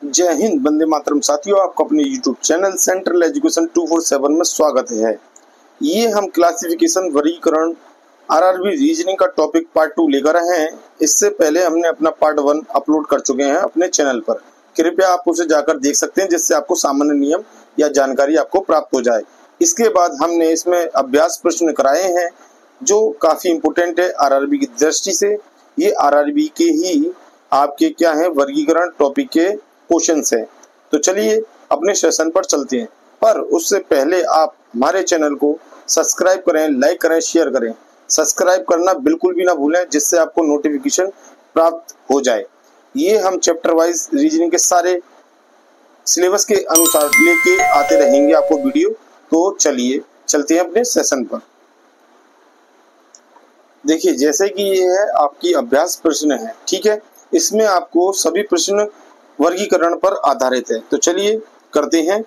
जय हिंद, वंदे मातरम। साथियों, आपको अपने YouTube चैनल सेंट्रल एजुकेशन 247 में स्वागत है। ये हम क्लासिफिकेशन, वर्गीकरण, आरआरबी रीजनिंग का टॉपिक पार्ट 2 लेकर आए हैं। इससे पहले हमने अपना पार्ट 1 अपलोड कर चुके हैं अपने चैनल पर। कृपया आप उसे जाकर देख सकते हैं, जिससे आपको सामान्य नियम या जानकारी आपको प्राप्त हो जाए। इसके बाद हमने इसमें अभ्यास प्रश्न कराए हैं जो काफी इंपोर्टेंट है आरआरबी की दृष्टि से। ये आरआरबी के ही आपके क्या है, वर्गीकरण टॉपिक के क्वेश्चंस हैं। तो चलिए अपने सेशन पर चलते हैं, पर उससे पहले आप हमारे चैनल को सब्सक्राइब करें, लाइक करें, शेयर करें। सब्सक्राइब करना बिल्कुल भी ना भूलें, जिससे आपको नोटिफिकेशन प्राप्त हो जाए। ये हम चैप्टर वाइज रीजनिंग के सारे सिलेबस के अनुसार लेके आते रहेंगे आपको वीडियो। तो चलिए चलते हैं अपने सेशन पर। देखिए, जैसे कि ये है आपकी अभ्यास प्रश्न है, ठीक है। इसमें आपको सभी प्रश्न वर्गीकरण पर आधारित है। तो चलिए करते हैं।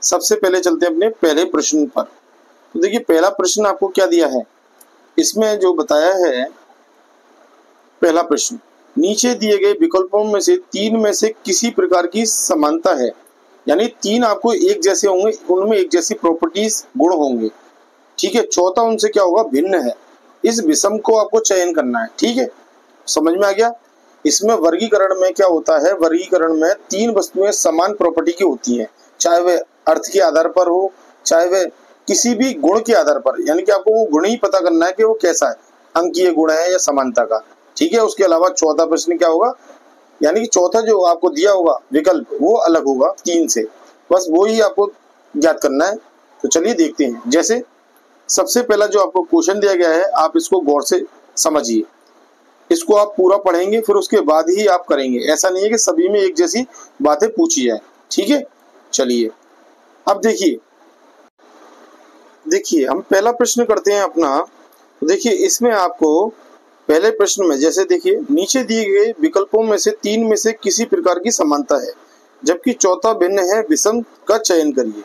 सबसे पहले चलते हैं अपने पहले प्रश्न पर। तो देखिए, पहला प्रश्न आपको क्या दिया है, इसमें जो बताया है पहला प्रश्न, नीचे दिए गए विकल्पों में से 3 में से किसी प्रकार की समानता है। यानी 3 आपको एक जैसे होंगे, उनमें एक जैसी प्रॉपर्टीज गुण होंगे, ठीक है। चौथा उनसे क्या होगा, भिन्न है। इस विषम को आपको चयन करना है, ठीक है। समझ में आ गया। इसमें वर्गीकरण में क्या होता है, वर्गीकरण में 3 वस्तुएं समान प्रॉपर्टी की होती हैं, चाहे वे अर्थ के आधार पर हो, चाहे वे किसी भी गुण के आधार पर। यानी कि आपको वो गुण ही पता करना है कि वो कैसा है, अंकीय गुण है या समानता का, ठीक है। उसके अलावा चौथा प्रश्न क्या होगा, यानी कि चौथा जो आपको दिया होगा विकल्प वो अलग होगा 3 से, बस वो ही आपको ज्ञात करना है। तो चलिए देखते हैं। जैसे सबसे पहला जो आपको क्वेश्चन दिया गया है, आप इसको गौर से समझिए। इसको आप पूरा पढ़ेंगे, फिर उसके बाद ही आप करेंगे। ऐसा नहीं है कि सभी में एक जैसी बातें पूछी जाए, ठीक है। चलिए अब देखिए हम पहला प्रश्न करते हैं अपना। तो देखिए, इसमें आपको पहले प्रश्न में जैसे देखिए, नीचे दिए गए विकल्पों में से 3 में से किसी प्रकार की समानता है, जबकि चौथा भिन्न है, विषम का चयन करिए।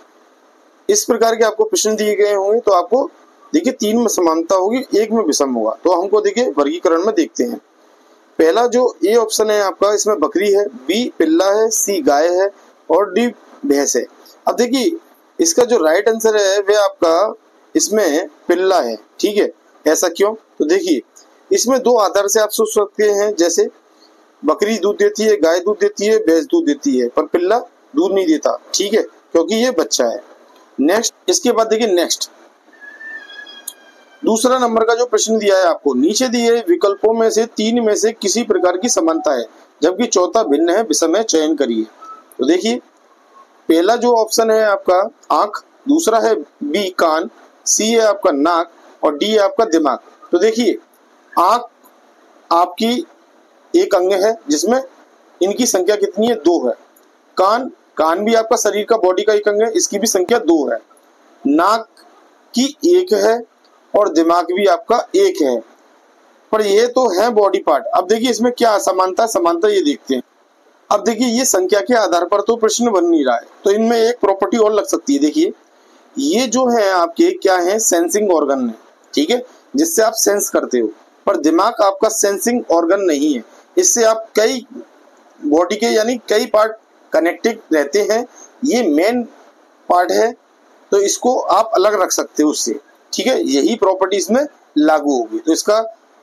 इस प्रकार के आपको प्रश्न दिए गए होंगे। तो आपको देखिए 3 में समानता होगी, 1 में विषम होगा। तो हमको देखिए वर्गीकरण में देखते हैं। पहला जो ए ऑप्शन है आपका, इसमें बकरी है, बी पिल्ला है, सी गाय है और डी भैंस है। अब देखिए इसका जो राइट आंसर है वह आपका इसमें पिल्ला है, ठीक है। ऐसा क्यों, तो देखिए इसमें 2 आधार से आप सोच सकते हैं। जैसे बकरी दूध देती है, गाय दूध देती है, भैंस दूध देती है, पर पिल्ला दूध नहीं देता, ठीक है, क्योंकि ये बच्चा है। नेक्स्ट, इसके बाद देखिए नेक्स्ट दूसरा नंबर का जो प्रश्न दिया है आपको, नीचे दिए विकल्पों में से 3 में से किसी प्रकार की समानता है, जबकि चौथा भिन्न है, विषम है, चयन करिए। तो देखिए पहला जो ऑप्शन है आपका आंख, दूसरा है बी कान, सी है आपका नाक और डी है आपका दिमाग। तो देखिए आंख आपकी एक अंग है, जिसमें इनकी संख्या कितनी है, 2 है। कान भी आपका शरीर का, बॉडी का एक अंग है, इसकी भी संख्या 2 है। नाक की 1 है और दिमाग भी आपका 1 है, पर ये तो है बॉडी पार्ट। अब देखिए इसमें क्या असमानता, समानता ये देखते हैं। अब देखिए ये संख्या के आधार पर तो प्रश्न बन नहीं रहा है, तो इनमें एक प्रॉपर्टी और लग सकती है। देखिए ये जो है आपके क्या है, सेंसिंग ऑर्गन है, ठीक है, जिससे आप सेंस करते हो। पर दिमाग आपका सेंसिंग ऑर्गन नहीं है, इससे आप कई बॉडी के यानी कई पार्ट कनेक्टेड रहते हैं। ये मेन पार्ट है, तो इसको आप अलग रख सकते हो उससे, ठीक है। यही प्रॉपर्टी इसमें लागू होगी। तो इसका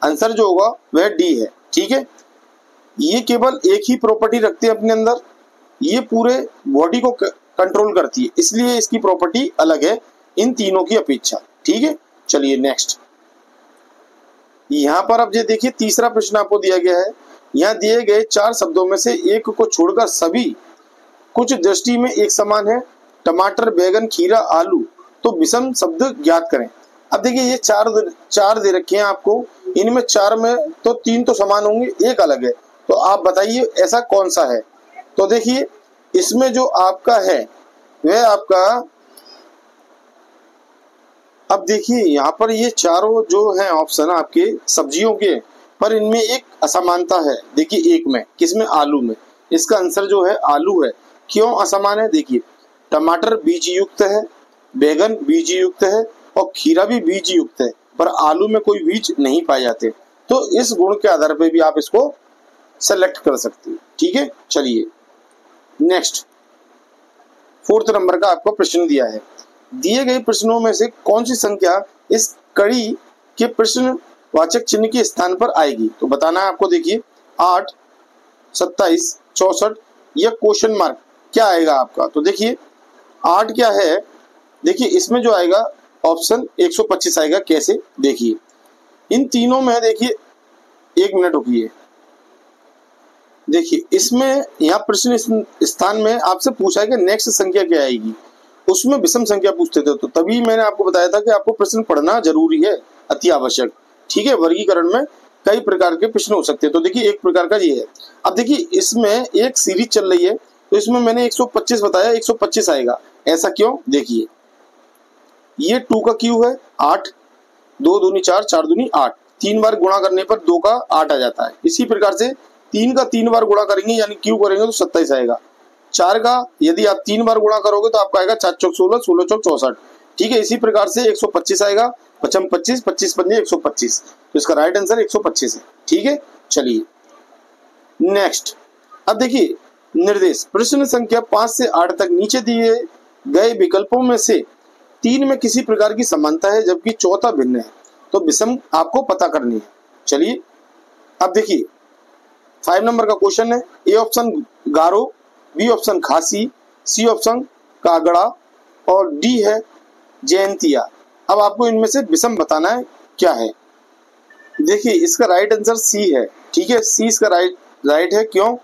आंसर जो होगा वह डी है, ठीक है। ये केवल एक ही प्रॉपर्टी रखते हैं अपने अंदर, ये पूरे बॉडी को कंट्रोल करती है, इसलिए इसकी प्रॉपर्टी अलग है इन तीनों की अपेक्षा, ठीक है। चलिए नेक्स्ट, यहाँ पर अब ये देखिए तीसरा प्रश्न आपको दिया गया है। यहाँ दिए गए 4 शब्दों में से एक को छोड़कर सभी कुछ दृष्टि में एक समान है, टमाटर, बैगन, खीरा, आलू। तो विषम शब्द ज्ञात करें। अब देखिए ये चार दे रखे हैं आपको, इनमें 4 में तो 3 तो समान होंगे, एक अलग है। तो आप बताइए ऐसा कौन सा है। तो देखिए इसमें जो आपका है वह आपका, अब देखिए यहाँ पर ये चारों जो हैं ऑप्शन आपके सब्जियों के, पर इनमें एक असमानता है। देखिए एक में, किसमें, आलू में। इसका आंसर जो है आलू है। क्यों असमान है, देखिए टमाटर बीज युक्त है, बैगन बीज युक्त है और खीरा भी बीज युक्त है, पर आलू में कोई बीज नहीं पाए जाते। तो इस गुण के आधार पर भी आप इसको सेलेक्ट कर सकते हैं, ठीक है। चलिए नेक्स्ट 4th नंबर का आपको प्रश्न दिया है, दिए गए प्रश्नों में से कौन सी संख्या इस कड़ी के प्रश्नवाचक चिन्ह के स्थान पर आएगी। तो बताना है आपको। देखिए 8, 27, 64 या क्वेश्चन मार्क क्या आएगा आपका। तो देखिए 8 क्या है, देखिए इसमें जो आएगा ऑप्शन 125 आएगा। कैसे, देखिए इन तीनों में, देखिए 1 मिनट रुकिए, देखिए इसमें यहाँ प्रश्न स्थान में आपसे पूछा है कि नेक्स्ट संख्या क्या आएगी, उसमें विषम संख्या पूछते थे। तो तभी मैंने आपको बताया था कि आपको प्रश्न पढ़ना जरूरी है, अति आवश्यक। ठीक है, वर्गीकरण में कई प्रकार के प्रश्न हो सकते हैं। तो देखिए एक प्रकार का ये है। अब देखिए इसमें एक सीरीज चल रही है, तो इसमें मैंने 125 बताया, 125 आएगा। ऐसा क्यों, देखिए ये 2 का क्यू है 8, 2 दूनी 4, 4 दूनी 8, 3 बार गुणा करने पर 2 का 8 आ जाता है। इसी प्रकार से 3 का 3 बार गुणा करेंगे यानी क्यू करेंगे तो 27 आएगा। 4 का यदि आप 3 बार गुणा करोगे तो आपका आएगा 4 चौक 16, 16 चौक 64। ठीक है, इसी प्रकार से 125 आएगा, 55 25, 25 पंजे 125। तो इसका राइट आंसर 125 है। ठीक है, चलिए नेक्स्ट। अब देखिए निर्देश, प्रश्न संख्या 5 से 8 तक नीचे दिए गए विकल्पों में से 3 में किसी प्रकार की समानता है जबकि चौथा भिन्न है, तो विषम आपको पता करनी है। चलिए अब देखिए 5 नंबर का क्वेश्चन है। A option Garo, B option Khasi, C option कागड़ा और डी है जयंतिया। अब आपको इनमें से विषम बताना है क्या है। देखिए इसका राइट आंसर सी है। ठीक है, सी इसका राइट है। क्यों,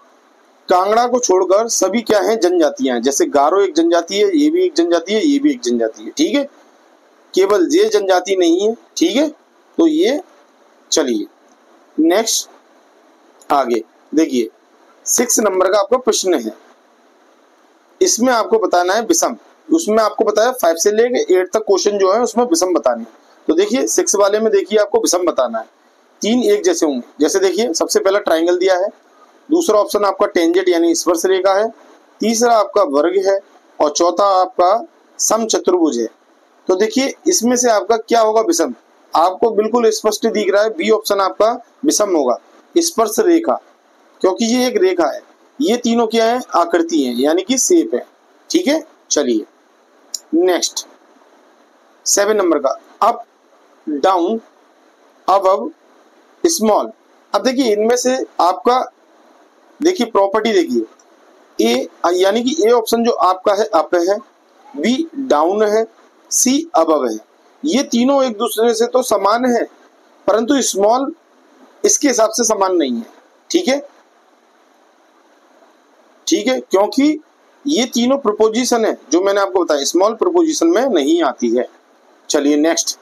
कांगड़ा को छोड़कर सभी क्या है, जनजातियां। जैसे गारो एक जनजाति है, ये भी एक जनजाति है, ये भी एक जनजाति है। ठीक है, केवल ये जनजाति नहीं है। ठीक है, तो ये, चलिए नेक्स्ट आगे देखिए 6 नंबर का आपका प्रश्न है। इसमें आपको बताना है विषम। उसमें आपको बताया 5 से लेके 8 तक क्वेश्चन जो है उसमें विषम बताने। तो देखिए 6 वाले में देखिए आपको विषम बताना है। 3 एक जैसे होंगे। जैसे देखिए सबसे पहला ट्राइंगल दिया है, दूसरा ऑप्शन आपका टेंजेंट यानी स्पर्श रेखा है, तीसरा आपका वर्ग है और चौथा आपका समचतुर्भुज है। तो देखिए इसमें से आपका क्या होगा, विषम। आपको बिल्कुल स्पष्ट दिख रहा है, बी ऑप्शन आपका विषम होगा, स्पर्श रेखा, क्योंकि ये एक रेखा है। ये तीनों क्या है, आकृति है यानी कि शेप है। ठीक है, चलिए नेक्स्ट 7 नंबर का अप, डाउन, अबव, स्मॉल। अब देखिए इनमें से आपका देखिए प्रॉपर्टी देखिए, ए यानी कि ए ऑप्शन जो आपका है अप है, बी डाउन है, सी अबव है। ये तीनों एक दूसरे से तो समान है, परंतु स्मॉल इसके हिसाब से समान नहीं है। ठीक है, ठीक है, क्योंकि ये तीनों प्रपोजिशन है जो मैंने आपको बताया, स्मॉल प्रपोजिशन में नहीं आती है। चलिए नेक्स्ट।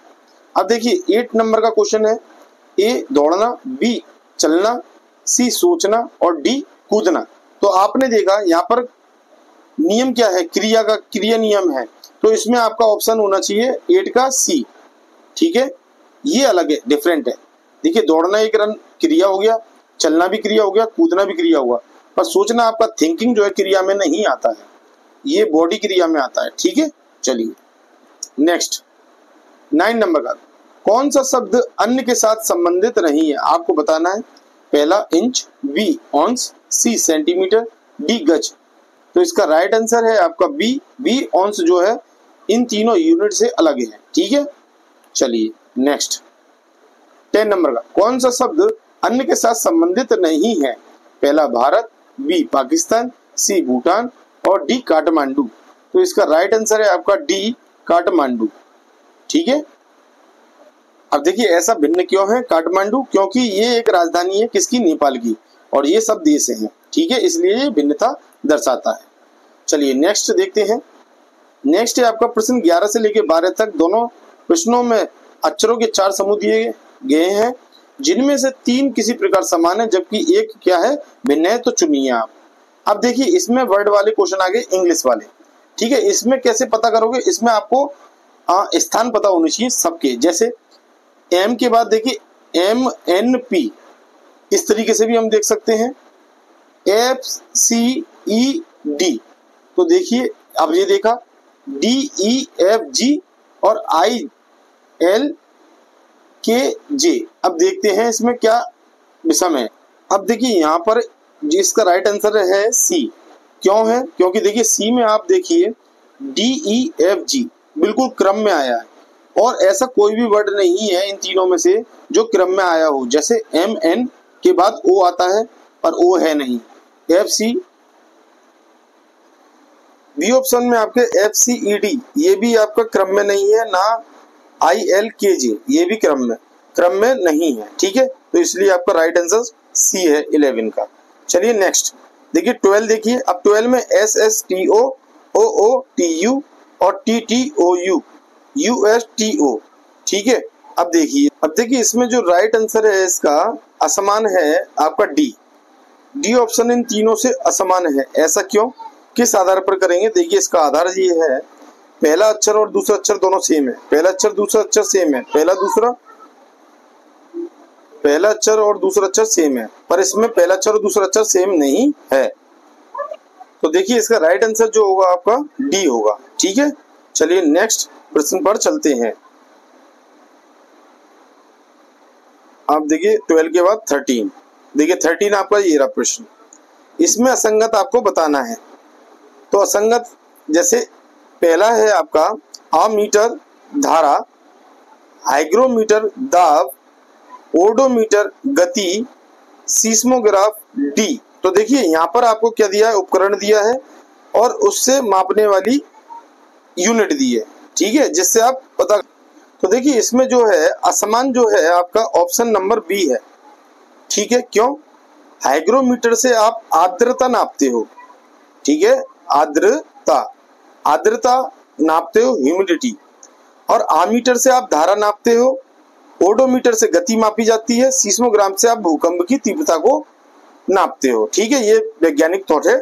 अब देखिए 8 नंबर का क्वेश्चन है। ए दौड़ना, बी चलना, सी सोचना और डी कूदना। तो आपने देखा यहाँ पर नियम क्या है, क्रिया का क्रिया नियम है। तो इसमें आपका ऑप्शन होना चाहिए 8 का सी। ठीक है, ये अलग है, डिफरेंट है। देखिए दौड़ना एक रन क्रिया हो गया, चलना भी क्रिया हो गया, कूदना भी क्रिया हुआ, पर सोचना आपका थिंकिंग जो है क्रिया में नहीं आता है, ये बॉडी क्रिया में आता है। ठीक है, चलिए नेक्स्ट 9 नंबर का कौन सा शब्द अन्य के साथ संबंधित नहीं है, आपको बताना है। पहला इंच, बी ऑन्स, सी सेंटीमीटर, डी गज। तो इसका राइट आंसर है आपका बी ऑन्स जो है इन तीनों यूनिट से अलग है। ठीक है, चलिए नेक्स्ट 10 नंबर का कौन सा शब्द अन्य के साथ संबंधित नहीं है। पहला भारत, बी पाकिस्तान, सी भूटान और डी काठमांडू। तो इसका राइट आंसर है आपका डी काठमांडू। ठीक है, अब देखिए ऐसा भिन्न क्यों है काठमांडू, क्योंकि ये एक राजधानी है किसकी, नेपाल की, और ये सब देश हैं। ठीक है, इसलिए ये भिन्नता दर्शाता है। चलिए नेक्स्ट देखते हैं। नेक्स्ट है आपका प्रश्न 11 से लेकर 12 तक। दोनों प्रश्नों में अक्षरों के 4 समूह दिए गए हैं, जिनमें से 3 किसी प्रकार समान है जबकि एक क्या है, भिन्न है। तो चुनिए आप। अब देखिए इसमें वर्ड वाले क्वेश्चन आ गए, इंग्लिश वाले। ठीक है, इसमें कैसे पता करोगे, इसमें आपको स्थान पता होने चाहिए सबके। जैसे एम के बाद देखिए एम एन पी, इस तरीके से भी हम देख सकते हैं, एफ सी ई डी। तो देखिए अब ये देखा डी ई एफ जी और आई एल के जे। अब देखते हैं इसमें क्या विषम है। अब देखिए यहाँ पर जिसका राइट आंसर है सी, क्यों है? क्योंकि देखिए सी में आप देखिए DEFG बिल्कुल क्रम में आया है, और ऐसा कोई भी वर्ड नहीं है इन तीनों में से जो क्रम में आया हो। जैसे MN के बाद O आता है पर O है नहीं। FC, बी ऑप्शन में आपके FCED ये भी आपका क्रम में नहीं है, ना ILKJ ये भी क्रम में नहीं है। ठीक है, तो इसलिए आपका राइट आंसर सी है 11 का। चलिए नेक्स्ट देखिए 12। देखिए अब 12 में SSTO, OOTU और TTOU, USTO। ठीक है, अब देखिए इसमें जो राइट आंसर है इसका असमान है आपका डी ऑप्शन इन तीनों से असमान है। ऐसा क्यों, किस आधार पर करेंगे? देखिए इसका आधार ये है, पहला अक्षर और दूसरा अक्षर दोनों सेम है, पहला अक्षर दूसरा अक्षर सेम है, पहला अक्षर और दूसरा अक्षर सेम है, पर इसमें पहला अक्षर और दूसरा अक्षर सेम नहीं है। तो देखिए इसका राइट आंसर जो होगा आपका डी होगा। ठीक है, चलिए नेक्स्ट प्रश्न पर चलते हैं। आप देखिए 12 के बाद 13। देखिए 13 आपका ये रहा प्रश्न, इसमें असंगत आपको बताना है। तो असंगत जैसे पहला है आपका अमीटर धारा, हाइग्रोमीटर दाब, ओडोमीटर गति, सीस्मोग्राफ डी। तो देखिए यहाँ पर आपको क्या दिया है, उपकरण दिया है और उससे मापने वाली यूनिट दी है। ठीक है, जिससे आप पता। तो देखिए इसमें जो है असमान जो है आपका ऑप्शन नंबर बी है। ठीक है, क्यों? हाइग्रोमीटर से आप आर्द्रता नापते हो। ठीक है, आर्द्रता नापते हो, ह्यूमिडिटी। और आमीटर से आप धारा नापते हो, ओडोमीटर से गति मापी जाती है, सीस्मोग्राम से आप भूकंप की तीव्रता को नापते हो। ठीक है, ये वैज्ञानिक थॉट है,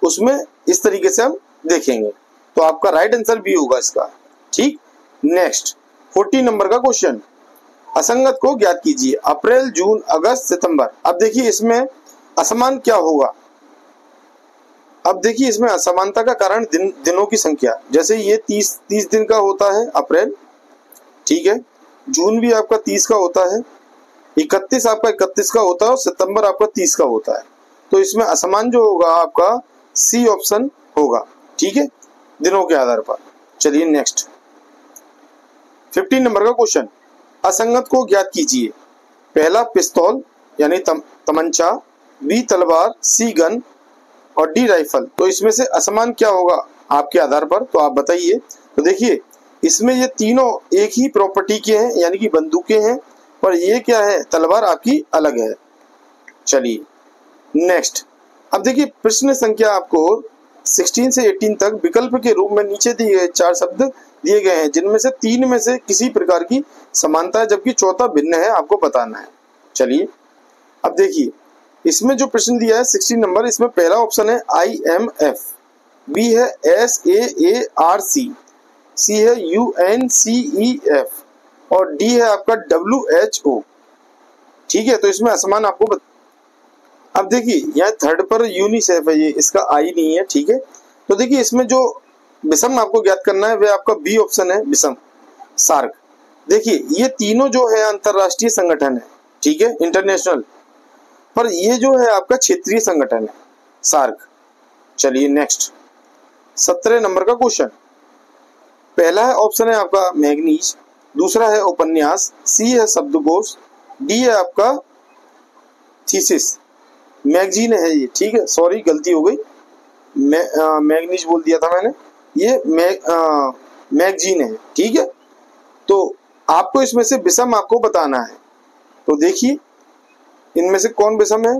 उसमें इस तरीके से हम देखेंगे। तो आपका राइट आंसर भी होगा इसका। ठीक, नेक्स्ट 14 नंबर का क्वेश्चन, असंगत को ज्ञात कीजिए। अप्रैल, जून, अगस्त, सितंबर। अब देखिए इसमें असमान क्या होगा। अब देखिए इसमें असमानता का कारण दिनों की संख्या। जैसे ये 30 दिन का होता है अप्रैल, ठीक है, जून भी आपका 30 का होता है, 31 आपका 31 का होता है और सितंबर आपका 30 का होता है। तो इसमें असमान जो होगा आपका सी ऑप्शन होगा। ठीक है, दिनों के आधार पर। चलिए नेक्स्ट 15 नंबर का क्वेश्चन, असंगत को ज्ञात कीजिए। पहला पिस्तौल यानी तमंचा, बी तलवार, सी गन और डी राइफल। तो इसमें से असमान क्या होगा आपके आधार पर, तो आप बताइए। तो देखिए इसमें ये तीनों एक ही प्रॉपर्टी के हैं, यानी कि बंदूकें हैं, पर ये क्या है, तलवार आपकी अलग है। चलिए नेक्स्ट, अब देखिए प्रश्न संख्या आपको 16 से 18 तक विकल्प के रूप में नीचे दिए गए 4 शब्द दिए गए हैं, जिनमें से 3 में से किसी प्रकार की समानता है जबकि चौथा भिन्न है, आपको बताना है। चलिए अब देखिए इसमें जो प्रश्न दिया है 16 नंबर, इसमें पहला ऑप्शन है IMF, बी है SAARC, सी है UNCEF और डी है आपका WHO। ठीक है, तो इसमें असमान आपको अब देखिए यहाँ थर्ड पर यूनिसेफ है, ये इसका आई नहीं है। ठीक है, तो देखिए इसमें जो विषम आपको ज्ञात करना है वह आपका बी ऑप्शन है, विषम सार्क। देखिए ये तीनों जो है अंतरराष्ट्रीय संगठन है, ठीक है, इंटरनेशनल, पर ये जो है आपका क्षेत्रीय संगठन है, सार्क। चलिए नेक्स्ट 17 नंबर का क्वेश्चन, पहला है ऑप्शन है आपका मैग्नीज, दूसरा है उपन्यास, सी है शब्दकोश, डी है आपका थीसिस। मैगजीन है ये, ठीक है, सॉरी गलती हो गई, मैग्नीज बोल दिया था मैंने, ये मैगजीन है। ठीक है, तो आपको इसमें से विषम आपको बताना है। तो देखिए इनमें से कौन विषम है,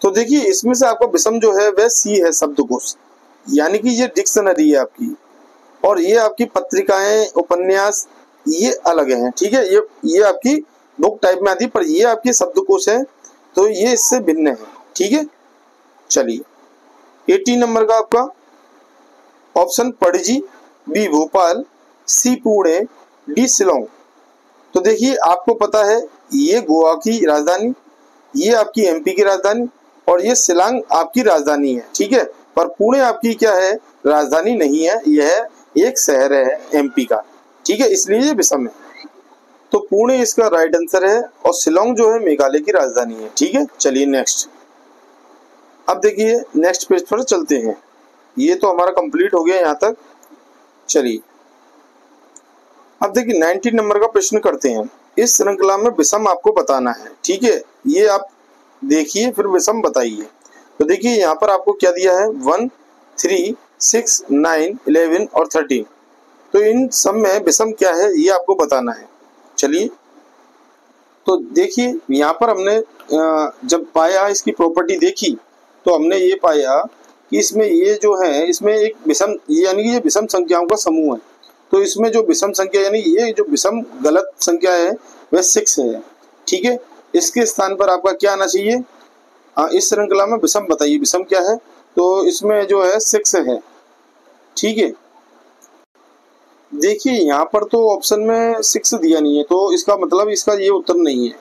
तो देखिए इसमें से आपका विषम जो है वह सी है, शब्दकोश, यानी कि ये डिक्शनरी है आपकी, और ये आपकी पत्रिकाएं, उपन्यास ये अलग हैं। ठीक है, ये आपकी बुक टाइप में आती, पर ये आपकी शब्दकोश है, तो ये इससे भिन्न है। ठीक है, चलिए 18 नंबर का आपका ऑप्शन पणजी, बी भोपाल, सी पुणे, डी शिलोंग। तो देखिए आपको पता है ये गोवा की राजधानी, ये आपकी एमपी की राजधानी और ये शिलांग आपकी राजधानी है। ठीक है, पर पुणे आपकी क्या है, राजधानी नहीं है, यह एक शहर है एमपी का। ठीक है, इसलिए ये विषम है। तो पुणे इसका राइट आंसर है और शिलोंग जो है मेघालय की राजधानी है। ठीक है, चलिए नेक्स्ट, अब देखिए नेक्स्ट पेज पर चलते हैं। ये तो हमारा कंप्लीट हो गया यहाँ तक। चलिए अब देखिए 19 नंबर का प्रश्न करते हैं। इस श्रृंखला में विषम आपको बताना है, ठीक है। ये आप देखिए फिर विषम बताइए। तो देखिए यहाँ पर आपको क्या दिया है, 1, 3, 6, 9, 11 और 13। तो इन सब में विषम क्या है ये आपको बताना है। चलिए तो देखिए यहाँ पर हमने जब पाया, इसकी प्रॉपर्टी देखी, तो हमने ये पाया कि इसमें ये जो है, इसमें एक विषम, यानी कि ये विषम संख्याओं का समूह है। तो इसमें जो विषम संख्या, यानी ये जो विषम गलत संख्या है वह 6 है, ठीक है। इसके स्थान पर आपका क्या आना चाहिए, इस श्रृंखला में विषम बताइए, विषम क्या है। तो इसमें जो है 6 है, ठीक है। देखिए यहाँ पर तो ऑप्शन में 6 दिया नहीं है, तो इसका मतलब इसका ये उत्तर नहीं है।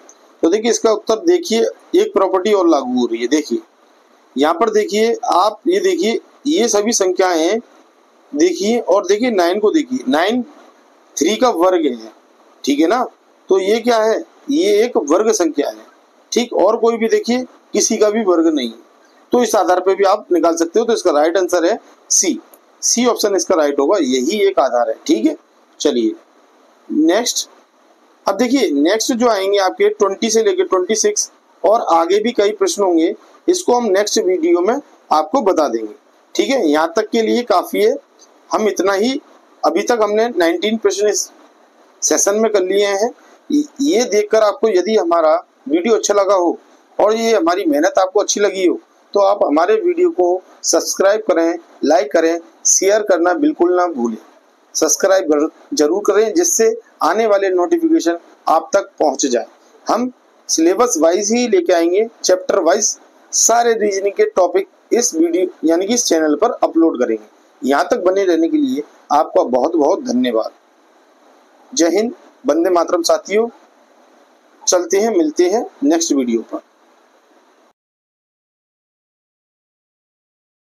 तो देखिए इसका उत्तर, देखिए एक प्रॉपर्टी और लागू हो रही है। देखिए यहाँ पर देखिए आप, ये देखिए ये सभी संख्याएं देखिए, और देखिए 9 को देखिए, 9 3 का वर्ग है, ठीक है ना। तो ये क्या है, ये एक वर्ग संख्या है, ठीक। और कोई भी देखिए किसी का भी वर्ग नहीं, तो इस आधार पे भी आप निकाल सकते हो। तो इसका राइट आंसर है सी ऑप्शन इसका राइट होगा, यही एक आधार है, ठीक है। चलिए नेक्स्ट, अब देखिए नेक्स्ट जो आएंगे आपके 20 से लेकर 26 और आगे भी कई प्रश्न होंगे, इसको हम नेक्स्ट वीडियो में आपको बता देंगे, ठीक है। यहाँ तक के लिए काफी है, हम इतना ही, अभी तक हमने 19 प्रश्न इस सेशन में कर लिए हैं। ये देखकर आपको यदि हमारा वीडियो अच्छा लगा हो और ये हमारी मेहनत आपको अच्छी लगी हो, तो आप हमारे वीडियो को सब्सक्राइब करें, लाइक करें, शेयर करना बिल्कुल ना भूलें। सब्सक्राइब जरूर करें, जिससे आने वाले नोटिफिकेशन आप तक पहुंच जाए। हम सिलेबस वाइज ही लेके आएंगे, चैप्टर वाइज सारे रीजनिंग के टॉपिक इस वीडियो यानी कि इस चैनल पर अपलोड करेंगे। यहाँ तक बने रहने के लिए आपका बहुत बहुत धन्यवाद। जय हिंद, वंदे मातरम साथियों। चलते हैं, मिलते हैं नेक्स्ट वीडियो पर।